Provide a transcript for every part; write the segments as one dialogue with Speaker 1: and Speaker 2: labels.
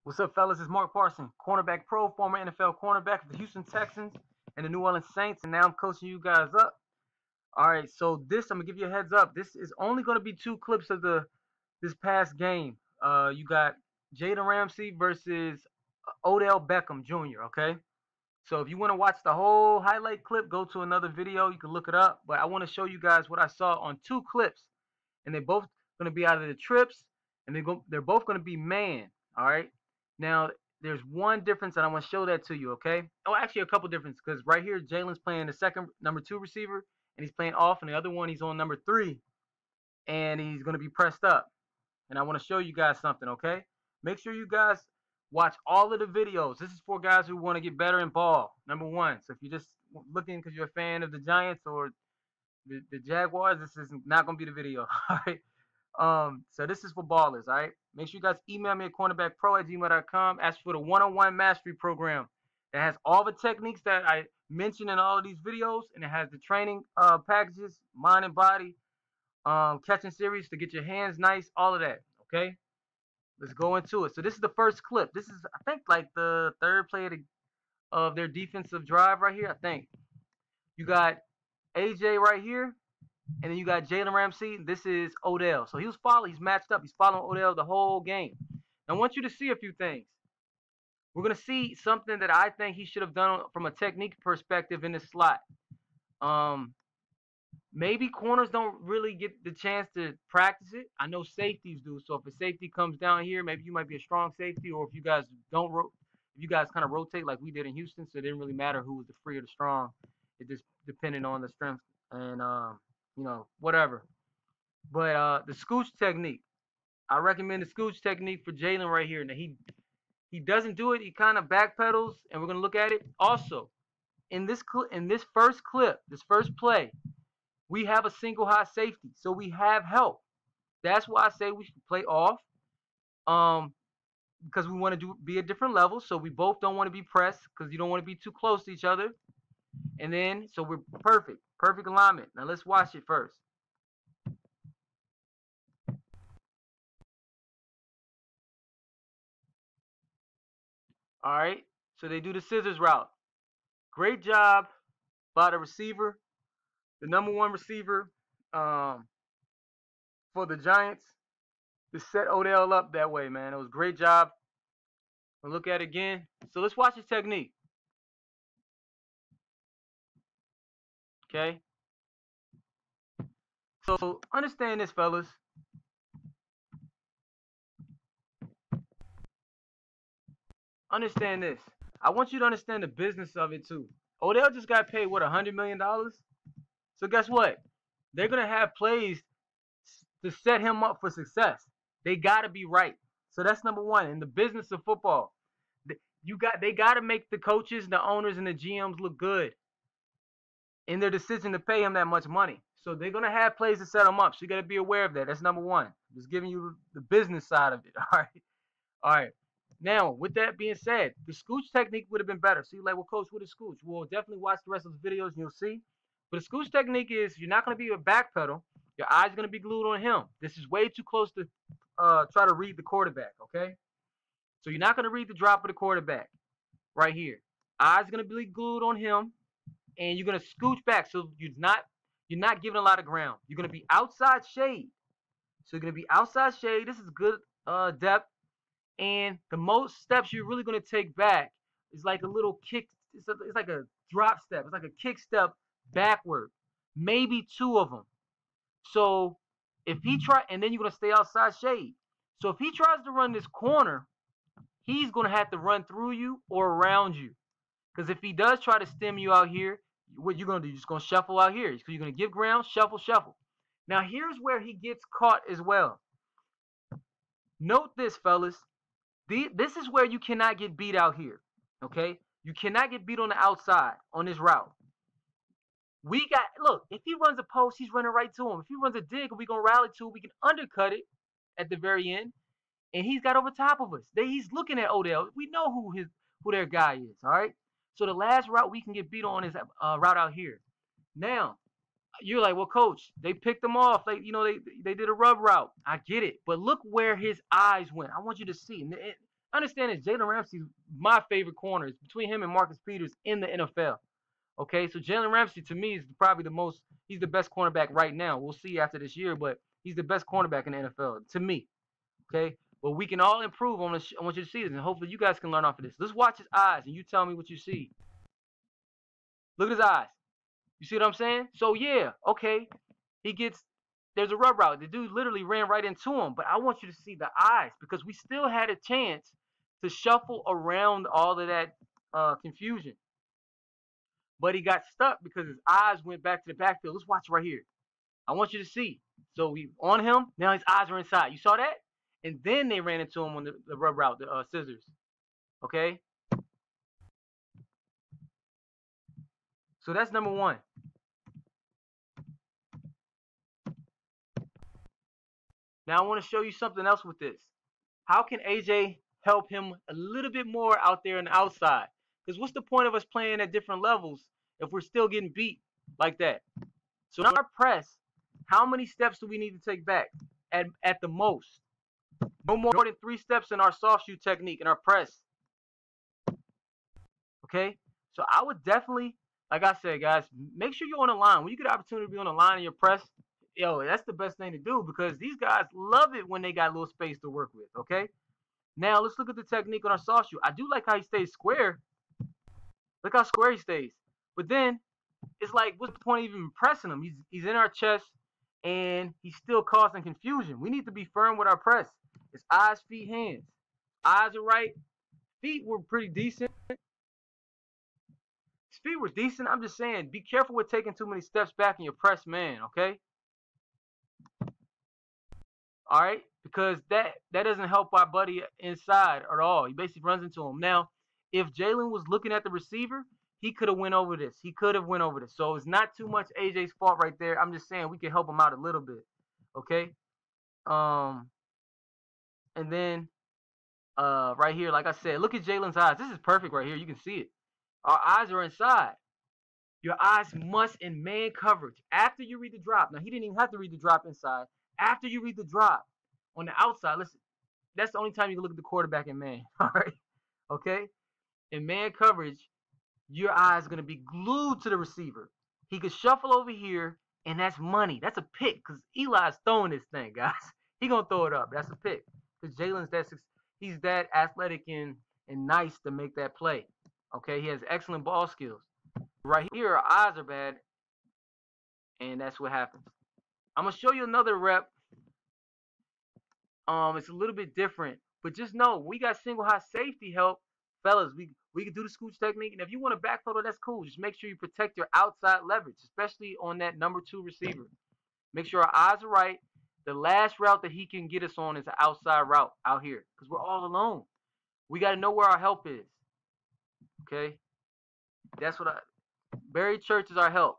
Speaker 1: What's up, fellas? It's Mark Parson, cornerback pro, former NFL cornerback of the Houston Texans and the New Orleans Saints, and now I'm coaching you guys up. All right, so I'm gonna give you a heads up. This is only gonna be 2 clips of this past game. You got Jalen Ramsey versus Odell Beckham Jr. Okay, so if you want to watch the whole highlight clip, go to another video. You can look it up. But I want to show you guys what I saw on 2 clips, and they're both gonna be out of the trips, and they're both gonna be man. All right. Now, there's one difference, and I want to show that to you, okay? Oh, actually, a couple differences, because right here, Jalen's playing the second number 2 receiver, and he's playing off, and the other one, he's on number 3, and he's going to be pressed up. And I want to show you guys something, okay? Make sure you guys watch all of the videos. This is for guys who want to get better in ball, number 1. So if you're just looking because you're a fan of the Giants or the Jaguars, this is not going to be the video, all right? So this is for ballers, all right? Make sure you guys email me at cornerbackpro@gmail.com. Ask for the one-on-one mastery program that has all the techniques that I mentioned in all of these videos, and it has the training packages, mind and body, catching series to get your hands nice, all of that, okay? Let's go into it. So this is the first clip. This is, I think, like the third play of their defensive drive right here, I think. You got AJ right here. And then you got Jalen Ramsey. This is Odell. So he's matched up. He's following Odell the whole game. Now, I want you to see a few things. We're going to see something that I think he should have done from a technique perspective in this slot. Maybe corners don't really get the chance to practice it. I know safeties do. So if a safety comes down here, maybe you might be a strong safety, or if you guys kind of rotate like we did in Houston, so it didn't really matter who was the free or the strong. It just depended on the strength and whatever. But the scooch technique, I recommend the scooch technique for Jalen right here. Now he doesn't do it. He kind of backpedals, and we're gonna look at it. Also, in this first clip, this first play, we have a single high safety, so we have help. That's why I say we should play off, because we want to be at different levels. So we both don't want to be pressed, because you don't want to be too close to each other. And then, so we're perfect alignment. Now let's watch it first. All right, so they do the scissors route. Great job by the receiver, the number 1 receiver for the Giants, to set Odell up that way, man. It was a great job. We'll look at it again. So let's watch his technique. Okay. So understand this, fellas. Understand this. I want you to understand the business of it too. Odell just got paid, what, $100 million? So guess what? They're going to have plays to set him up for success. They got to be right. So that's number 1. In the business of football, they got to make the coaches, the owners, and the GMs look good in their decision to pay him that much money. So they're going to have plays to set him up. So you got to be aware of that. That's number 1. Just giving you the business side of it. All right. All right. Now, with that being said, the scooch technique would have been better. So you're like, well, coach, what is scooch? Well, definitely watch the rest of the videos and you'll see. But the scooch technique is you're not going to be a backpedal. Your eyes are going to be glued on him. This is way too close to try to read the quarterback, okay? So you're not going to read the drop of the quarterback right here. Eyes are going to be glued on him, and you're going to scooch back. So you're not giving a lot of ground. You're going to be outside shade. So you're going to be outside shade. This is good depth. And the most steps you're really going to take back is like a little kick. It's like a drop step. It's like a kick step backward. Maybe 2 of them. So if he and then you're going to stay outside shade. So if he tries to run this corner, he's going to have to run through you or around you. Because if he does try to stem you out here, what you're going to do, you're just going to shuffle out here. So you're going to give ground, shuffle, shuffle. Now here's where he gets caught as well. Note this, fellas. This is where you cannot get beat out here, okay? You cannot get beat on the outside on this route. Look, if he runs a post, he's running right to him. If he runs a dig, we're going to rally to it. We can undercut it at the very end, and he's got over top of us. He's looking at Odell. We know who their guy is, all right? So the last route we can get beat on is route out here. Now, you're like, well, coach, they picked him off. Like, they did a rub route. I get it. But look where his eyes went. I want you to see. Understand this, Jalen Ramsey's my favorite corner. It's between him and Marcus Peters in the NFL. Okay, so Jalen Ramsey to me is probably he's the best cornerback right now. We'll see after this year, but he's the best cornerback in the NFL to me. Okay, but we can all improve on this. I want you to see this, and hopefully you guys can learn off of this. Let's watch his eyes, and you tell me what you see. Look at his eyes. You see what I'm saying? So yeah, okay, there's a rub route. The dude literally ran right into him, but I want you to see the eyes because we still had a chance to shuffle around all of that confusion. But he got stuck because his eyes went back to the backfield. Let's watch right here. I want you to see. So we on him. Now his eyes are inside. You saw that? And then they ran into him on the rub route, the scissors. Okay? So that's number one. Now I want to show you something else with this. How can AJ help him a little bit more out there on the outside? Because what's the point of us playing at different levels if we're still getting beat like that? So in our press, how many steps do we need to take back at the most? No more than 3 steps in our soft shoe technique in our press. Okay? So I would definitely, like I said, guys, make sure you're on the line. When you get the opportunity to be on the line in your press, yo, that's the best thing to do because these guys love it when they got a little space to work with, okay? Now, let's look at the technique on our soft shoe. I do like how he stays square. Look how square he stays. But then, it's like, what's the point of even pressing him? He's in our chest, and he's still causing confusion. We need to be firm with our press. It's eyes, feet, hands. Eyes are right. Feet were pretty decent. His feet were decent. I'm just saying, be careful with taking too many steps back in your press, man, okay? All right? Because that doesn't help our buddy inside at all. He basically runs into him. Now, if Jalen was looking at the receiver, he could have went over this. He could have went over this. So it's not too much AJ's fault right there. I'm just saying we can help him out a little bit. Okay? And then right here, like I said, look at Jalen's eyes. This is perfect right here. You can see it. Our eyes are inside. Your eyes must in man coverage. After you read the drop. Now, he didn't even have to read the drop inside. After you read the drop on the outside, listen, that's the only time you can look at the quarterback in man. All right? Okay? In man coverage, your eyes are going to be glued to the receiver. He could shuffle over here, and that's money. That's a pick because Eli's throwing this thing, guys. He going to throw it up. That's a pick because Jalen's he's that athletic and nice to make that play. Okay? He has excellent ball skills. Right here, our eyes are bad, and that's what happens. I'm going to show you another rep. It's a little bit different, but just know we got single high safety help. Fellas, we can do the scooch technique, and if you want to back photo, that's cool. Just make sure you protect your outside leverage, especially on that number 2 receiver. Make sure our eyes are right. The last route that he can get us on is an outside route out here because we're all alone. We got to know where our help is. Okay? That's what Barry Church is our help.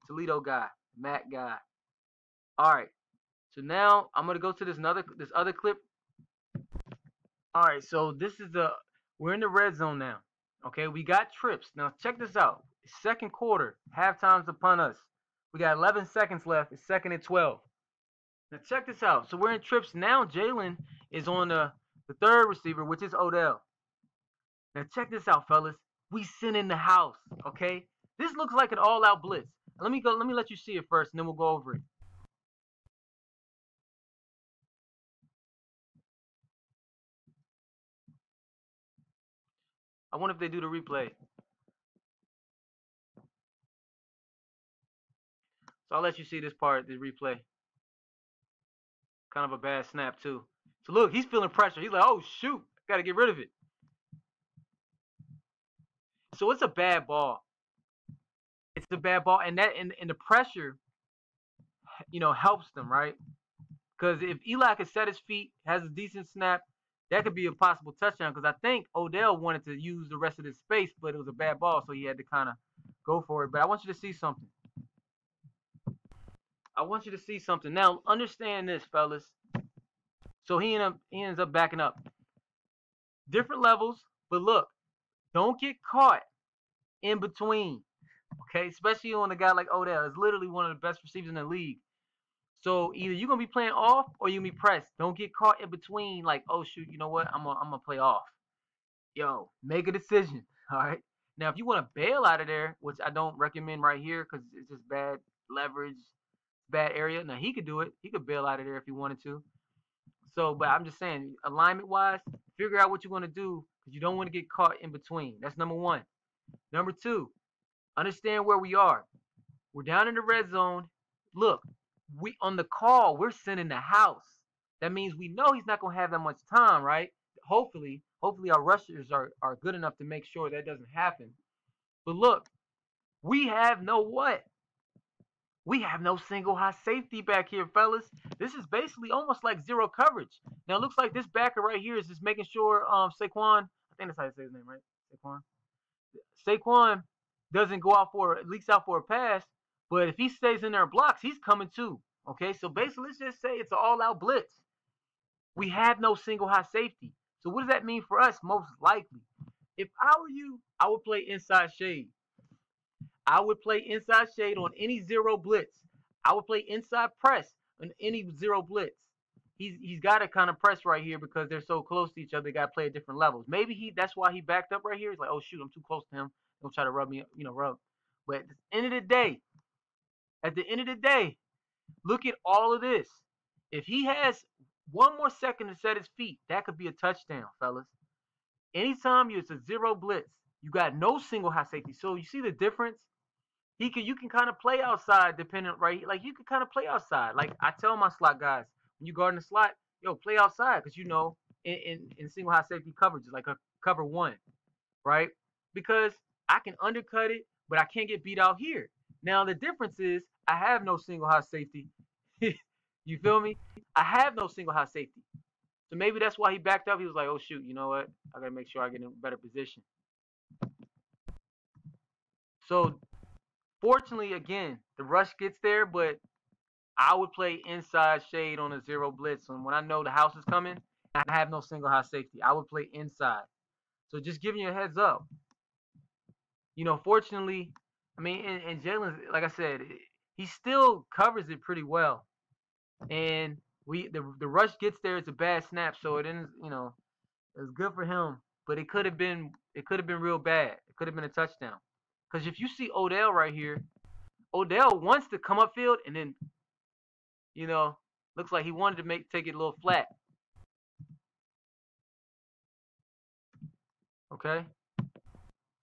Speaker 1: Toledo guy, Matt guy. All right. So now I'm going to go to this other clip. All right, so we're in the red zone now. Okay, we got trips. Now check this out. Second quarter, halftime's upon us. We got 11 seconds left. It's 2nd and 12. Now check this out. So we're in trips now. Jalen is on the 3rd receiver, which is Odell. Now check this out, fellas. We send in the house. Okay, this looks like an all-out blitz. Let me let you see it first, and then we'll go over it. I wonder if they do the replay. So I'll let you see this part, the replay. Kind of a bad snap, too. So look, he's feeling pressure. He's like, oh, shoot. Got to get rid of it. So it's a bad ball. It's a bad ball. And the pressure, helps them, right? Because if Eli could set his feet, has a decent snap, that could be a possible touchdown because I think Odell wanted to use the rest of his space, but it was a bad ball, so he had to kind of go for it. But I want you to see something. Now, understand this, fellas. So he ends up backing up. Different levels, but look, don't get caught in between, okay? Especially on a guy like Odell. It's literally one of the best receivers in the league. So either you're gonna be playing off or you're gonna be pressed. Don't get caught in between. Like, oh shoot, you know what? I'm gonna play off. Yo, make a decision. All right. Now, if you want to bail out of there, which I don't recommend right here because it's just bad leverage, bad area. Now he could do it. He could bail out of there if he wanted to. So, but I'm just saying, alignment wise, figure out what you're gonna do because you don't want to get caught in between. That's number one. Number two, understand where we are. We're down in the red zone. Look, we on the call, we're sending the house. That means we know he's not gonna have that much time, right? Hopefully our rushers are good enough to make sure that doesn't happen. But look, we have no what? We have no single high safety back here, fellas. This is basically almost like zero coverage. Now it looks like this backer right here is just making sure Saquon, I think that's how you say his name, right? Saquon doesn't go out for leaks out for a pass, but if he stays in there and blocks, he's coming too. Okay, so basically let's just say it's an all-out blitz. We have no single high safety. So what does that mean for us? Most likely, if I were you, I would play inside shade. I would play inside shade on any zero blitz. I would play inside press on any zero blitz. He's got to kind of press right here because they're so close to each other. They got to play at different levels. Maybe that's why he backed up right here. He's like, oh shoot, I'm too close to him. He'll try to rub me, rub. But at the end of the day, look at all of this. If he has one more second to set his feet, that could be a touchdown, fellas. Anytime it's a zero blitz, you got no single high safety. So you see the difference? You can kind of play outside depending, right? Like you can kind of play outside. Like I tell my slot guys, when you guard in the slot, yo, play outside because in single high safety coverage, like a cover one, right? Because I can undercut it, but I can't get beat out here. Now the difference is I have no single high safety. You feel me? I have no single high safety. So maybe that's why he backed up. He was like, oh shoot, you know what? I gotta make sure I get in a better position. So fortunately, again, the rush gets there, but I would play inside shade on a zero blitz. And when I know the house is coming, I have no single high safety. I would play inside. So just giving you a heads up. Fortunately, I mean, and Jalen, like I said, he still covers it pretty well. And the rush gets there. It's a bad snap, so it ends. It's good for him. But it could have been real bad. It could have been a touchdown. Because if you see Odell right here, Odell wants to come upfield and then, looks like he wanted to take it a little flat. Okay?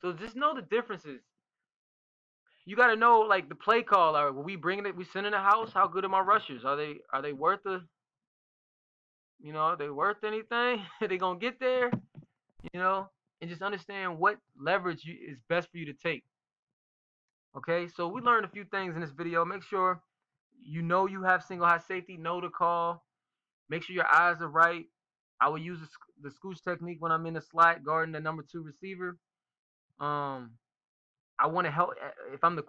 Speaker 1: So just know the differences. You got to know, like, the play call. Are we bringing it? We sending the house? How good are my rushers? Are they worth are they worth anything? Are they going to get there? And just understand what leverage is best for you to take. Okay, so we learned a few things in this video. Make sure you have single high safety, know the call. Make sure your eyes are right. I will use the scooch technique when I'm in the slot guarding the number 2 receiver. I want to help if I'm the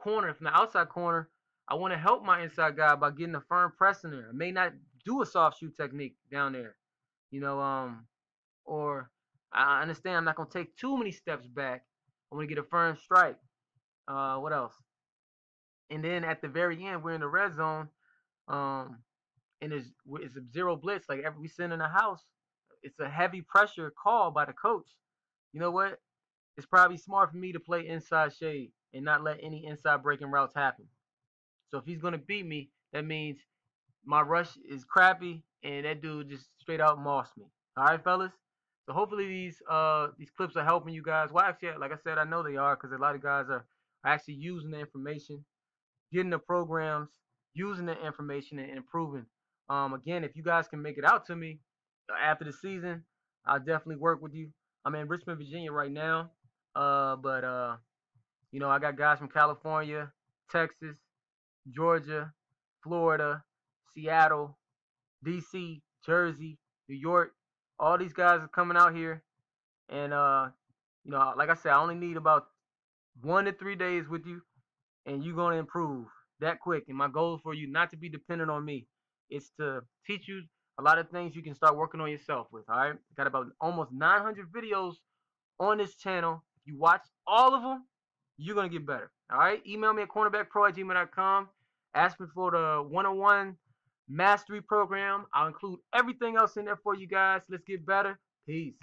Speaker 1: outside corner, I want to help my inside guy by getting a firm press in there. I may not do a soft shoe technique down there, or I understand I'm not gonna take too many steps back. I want to get a firm strike. What else? And then at the very end, we're in the red zone, and it's a zero blitz. Like we send in a house, it's a heavy pressure call by the coach. You know what? It's probably smart for me to play inside shade and not let any inside breaking routes happen. So if he's gonna beat me, that means my rush is crappy and that dude just straight out mossed me. All right, fellas. So hopefully these clips are helping you guys. Well, actually, like I said, I know they are because a lot of guys are actually using the information, getting the programs, using the information, and improving. Again, if you guys can make it out to me after the season, I'll definitely work with you. I'm in Richmond, Virginia right now, but I got guys from California, Texas, Georgia, Florida, Seattle, DC, Jersey, New York. All these guys are coming out here, and like I said, I only need about 1 to 3 days with you, and you're gonna improve that quick. And my goal for you not to be dependent on me. It's to teach you a lot of things you can start working on yourself with. All right, got about almost 900 videos on this channel. If you watch all of them, you're gonna get better. All right, email me at cornerbackpro@gmail.com. Ask me for the 101 mastery program. I'll include everything else in there for you guys. Let's get better. Peace.